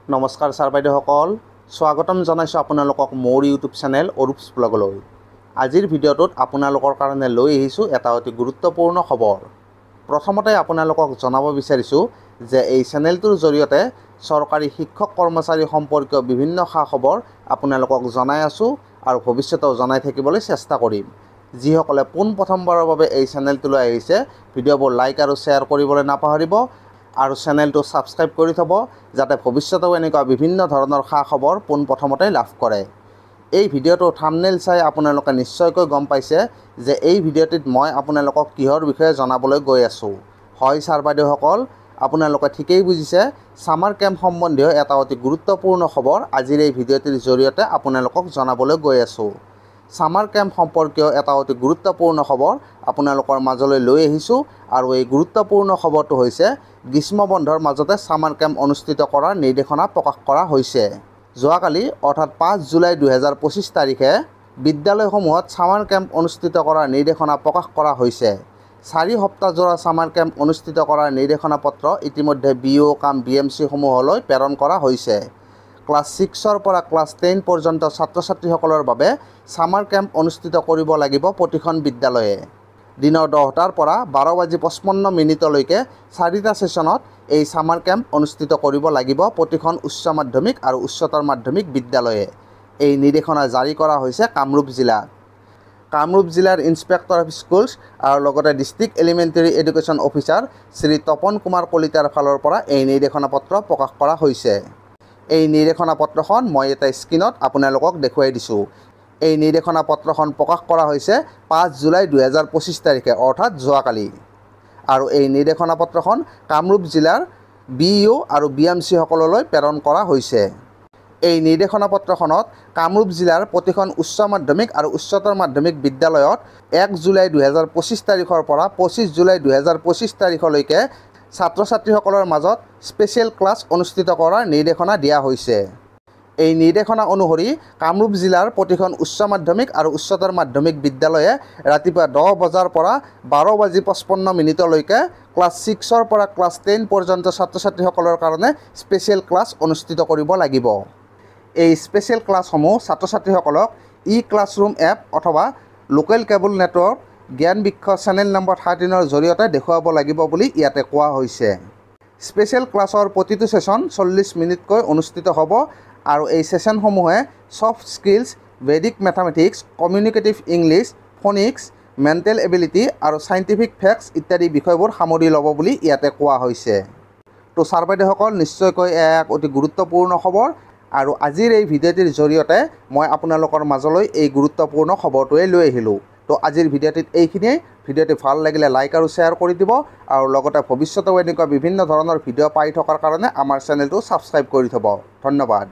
নমস্কাৰ ছাৰ বাইদেউসকল, স্বাগতম জনাইছোঁ আপোনালোকক মোৰ ইউটিউব চেনেল অৰূপছ ব্লগলৈ। আজিৰ ভিডিঅ'টোত আপোনালোকৰ কাৰণে লৈ আহিছোঁ এটা অতি গুৰুত্বপূৰ্ণ খবৰ। প্ৰথমতে আপোনালোকক জনাব বিচাৰিছোঁ যে এই চেনেলটোৰ জৰিয়তে চৰকাৰী শিক্ষক কৰ্মচাৰী সম্পৰ্কীয় বিভিন্ন খা খবৰ আপোনালোকক জনাই আছোঁ আৰু ভৱিষ্যতেও জনাই থাকিবলৈ চেষ্টা কৰিম। যিসকলে পোনপ্ৰথমবাৰৰ বাবে এই চেনেলটোলৈ আহিছে, ভিডিঅ'বোৰ লাইক আৰু শ্বেয়াৰ কৰিবলৈ নাপাহৰিব আৰু চেনেলটো ছাবস্ক্ৰাইব কৰি থ'ব, যাতে ভৱিষ্যতেও এনেকুৱা বিভিন্ন ধৰণৰ খা খবৰ পোনপ্ৰথমতে লাভ কৰে। এই ভিডিঅ'টোৰ থাম্বনেইল চাই আপোনালোকে নিশ্চয়কৈ গম পাইছে যে এই ভিডিঅ'টিত মই আপোনালোকক কিহৰ বিষয়ে জনাবলৈ গৈ আছোঁ। হয় ছাৰ বাইদেউসকল, আপোনালোকে ঠিকেই বুজিছে, ছামাৰ কেম্প সম্বন্ধীয় এটা অতি গুৰুত্বপূৰ্ণ খবৰ আজিৰ এই ভিডিঅ'টিৰ জৰিয়তে আপোনালোকক জনাবলৈ গৈ আছোঁ। ছামাৰ কেম্প সম্পৰ্কীয় এটা অতি গুৰুত্বপূৰ্ণ খবৰ আপোনালোকৰ মাজলৈ লৈ আহিছোঁ আৰু এই গুৰুত্বপূৰ্ণ খবৰটো হৈছে গ্ৰীষ্ম বন্ধৰ মাজতে ছামাৰ কেম্প অনুষ্ঠিত কৰাৰ নিৰ্দেশনা প্ৰকাশ কৰা হৈছে। যোৱাকালি অৰ্থাৎ 5 জুলাই 2025 তাৰিখে বিদ্যালয়সমূহত ছামাৰ কেম্প অনুষ্ঠিত কৰাৰ নিৰ্দেশনা প্ৰকাশ কৰা হৈছে। 4 সপ্তাহজোৰা ছামাৰ কেম্প অনুষ্ঠিত কৰাৰ নিৰ্দেশনা পত্ৰ ইতিমধ্যে BO কাম BMC সমূহলৈ প্ৰেৰণ কৰা হৈছে। ক্লাছ 6ৰ পৰা ক্লাছ 10 পৰ্যন্ত ছাত্ৰ ছাত্ৰীসকলৰ বাবে ছামাৰ কেম্প অনুষ্ঠিত কৰিব লাগিব প্ৰতিখন বিদ্যালয়ে। দিনৰ 10টাৰ পৰা 12:55 4টা ছেছনত এই ছামাৰ কেম্প অনুষ্ঠিত কৰিব লাগিব প্ৰতিখন উচ্চ মাধ্যমিক আৰু উচ্চতৰ মাধ্যমিক বিদ্যালয়ে। এই নিৰ্দেশনা জাৰি কৰা হৈছে কামৰূপ জিলাত। কামৰূপ জিলাৰ ইন্সপেক্টৰ অফ স্কুলছ আৰু লগতে district elementary education officer Shri Tapan Kumar কলিতাৰ ফালৰ পৰা এই নিৰ্দেশনা পত্ৰ প্ৰকাশ কৰা হৈছে। এই নিৰ্দেশনা পত্ৰখন মই এটা স্ক্ৰীনত আপোনালোকক দেখুৱাই দিছোঁ। এই নিৰ্দেশনা পত্ৰখন প্ৰকাশ কৰা হৈছে 5 জুলাই 2025 তাৰিখে অৰ্থাৎ যোৱাকালি। আৰু এই নিৰ্দেশনা পত্ৰখন কামৰূপ জিলাৰ BO আৰু BMC সকললৈ প্ৰেৰণ কৰা হৈছে। এই নিৰ্দেশনা পত্ৰখনত কামৰূপ জিলাৰ প্ৰতিখন উচ্চ মাধ্যমিক আৰু উচ্চতৰ মাধ্যমিক বিদ্যালয়ত 1 জুলাই 2025 তাৰিখৰ পৰা 25 জুলাই 2025 তাৰিখলৈকে ছাত্ৰ ছাত্ৰীসকলৰ মাজত স্পেচিয়েল ক্লাছ অনুষ্ঠিত কৰাৰ নিৰ্দেশনা দিয়া হৈছে। এই নিৰ্দেশনা অনুসৰি কামৰূপ জিলাৰ প্ৰতিখন উচ্চ মাধ্যমিক আৰু উচ্চতৰ মাধ্যমিক বিদ্যালয়ে ৰাতিপুৱা 10 বজাৰ পৰা 12:55 ক্লাছ 6ৰ পৰা ক্লাছ 10 পৰ্যন্ত ছাত্ৰ ছাত্ৰীসকলৰ কাৰণে স্পেচিয়েল ক্লাছ অনুষ্ঠিত কৰিব লাগিব। এই স্পেচিয়েল ক্লাছসমূহ ছাত্ৰ ছাত্ৰীসকলক ই-ক্লাছৰুম এপ অথবা লোকেল কেবল নেটৱৰ্ক জ্ঞান বৃক্ষ চেনেল নম্বৰ 13ৰ জৰিয়তে দেখুৱাব লাগিব বুলি ইয়াতে কোৱা হৈছে। স্পেচিয়েল ক্লাছৰ প্ৰতিটো ছেছন 40 মিনিটকৈ অনুষ্ঠিত হ'ব আৰু এই ছেছনসমূহে soft skills, Vedic mathematics, communicative English, phonics, mental ability আৰু চাইণ্টিফিক ফেক্টছ ইত্যাদি বিষয়বোৰ সামৰি ল'ব বুলি ইয়াতে কোৱা হৈছে। তো ছাৰ বাইদেউসকল, নিশ্চয়কৈ এক অতি গুৰুত্বপূৰ্ণ খবৰ আৰু আজিৰ এই ভিডিঅ'টিৰ জৰিয়তে মই আপোনালোকৰ মাজলৈ এই গুৰুত্বপূৰ্ণ খবৰটোৱে লৈ আহিলোঁ। তো আজিৰ ভিডিঅ'টিত এইখিনিয়ে। ভিডিঅ'টি ভাল লাগিলে লাইক আৰু শ্বেয়াৰ কৰি দিব আৰু লগতে ভৱিষ্যতেও এনেকুৱা বিভিন্ন ধৰণৰ ভিডিঅ' পাই থকাৰ কাৰণে আমাৰ চেনেলটো ছাবস্ক্ৰাইব কৰি থ'ব। ধন্যবাদ।